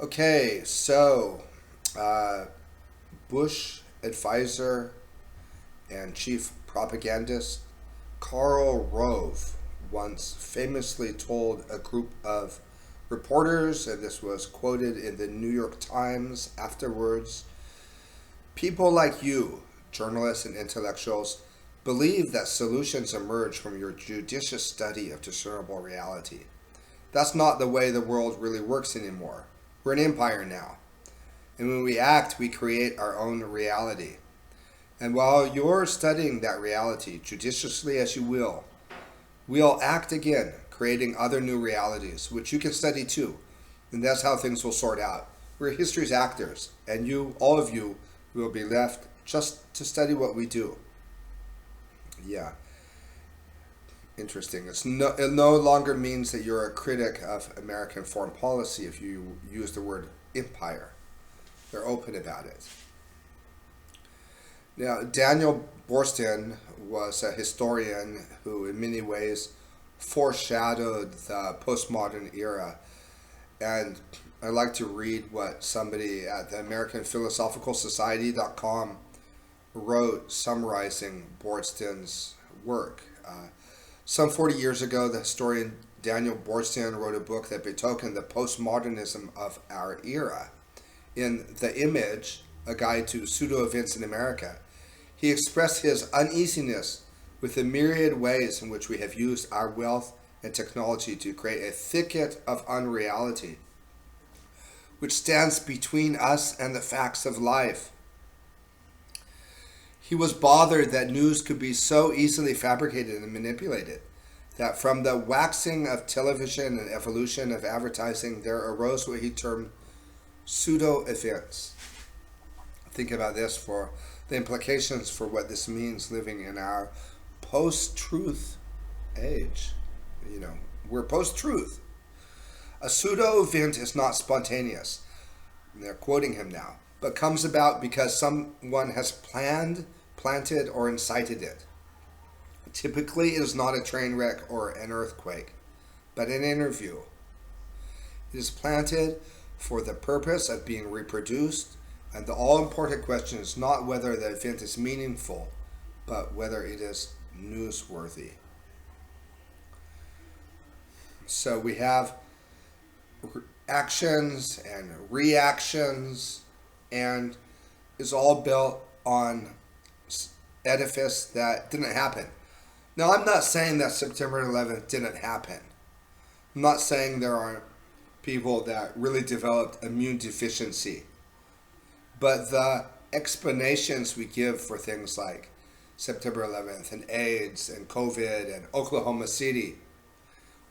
Okay, so uh, Bush advisor and chief propagandist Karl Rove once famously told a group of reporters, and this was quoted in the New York Times afterwards: people like you, journalists and intellectuals, believe that solutions emerge from your judicious study of discernible reality. That's not the way the world really works anymore. We're an empire now. And when we act, we create our own reality. And while you're studying that reality, judiciously as you will, we'll act again, creating other new realities, which you can study too. And that's how things will sort out. We're history's actors, and you, all of you, will be left just to study what we do. Yeah, interesting. It no longer means that you're a critic of American foreign policy if you use the word empire. They're open about it. Now, Daniel Borstein was a historian who, in many ways, foreshadowed the postmodern era. And I like to read what somebody at the American Philosophical Society.com wrote summarizing Borstein's work. Some 40 years ago, the historian Daniel Borstein wrote a book that betokened the postmodernism of our era. In The Image, a guide to pseudo events in America, he expressed his uneasiness with the myriad ways in which we have used our wealth and technology to create a thicket of unreality, which stands between us and the facts of life. He was bothered that news could be so easily fabricated and manipulated, that from the waxing of television and evolution of advertising, there arose what he termed pseudo events. Think about this for the implications for what this means living in our post truth age. We're post truth. A pseudo event is not spontaneous. And they're quoting him now, but comes about because someone has planted, or incited it. Typically, it is not a train wreck or an earthquake, but an interview. It is planted for the purpose of being reproduced, and the all important question is not whether the event is meaningful, but whether it is newsworthy. So we have actions and reactions, and it's all built on edifice that didn't happen. Now, I'm not saying that September 11th didn't happen. I'm not saying there aren't people that really developed immune deficiency. But the explanations we give for things like September 11th and AIDS and COVID and Oklahoma City,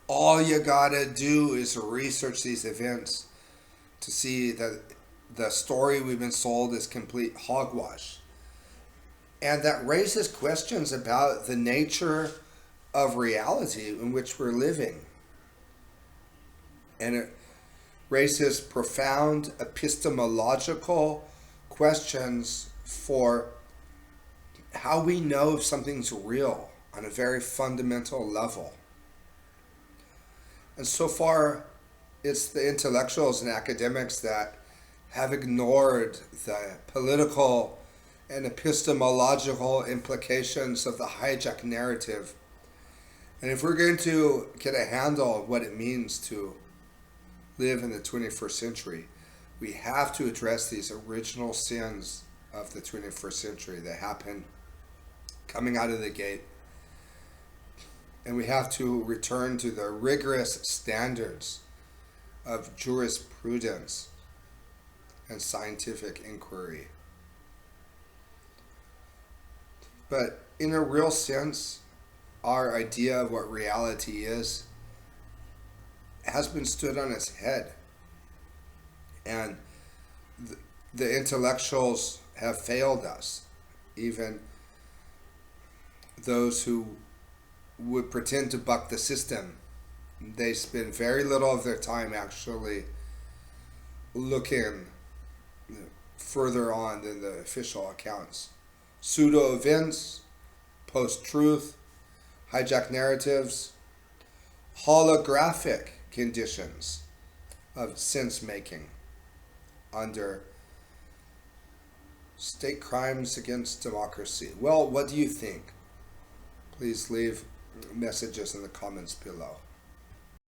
all you gotta do is research these events to see that the story we've been sold is complete hogwash. And that raises questions about the nature of reality in which we're living. And it raises profound epistemological questions for how we know if something's real on a very fundamental level. And so far, it's the intellectuals and academics that have ignored the political and epistemological implications of the hijack narrative. And if we're going to get a handle on what it means to live in the 21st century, we have to address these original sins of the 21st century that happened coming out of the gate. And we have to return to the rigorous standards of jurisprudence and scientific inquiry. But in a real sense, our idea of what reality is has been stood on its head. And the intellectuals have failed us. Even those who would pretend to buck the system, they spend very little of their time actually looking further on than the official accounts. Pseudo events, post truth, hijack narratives, holographic conditions of sense making. under state crimes against democracy. Well, what do you think? Please leave messages in the comments below.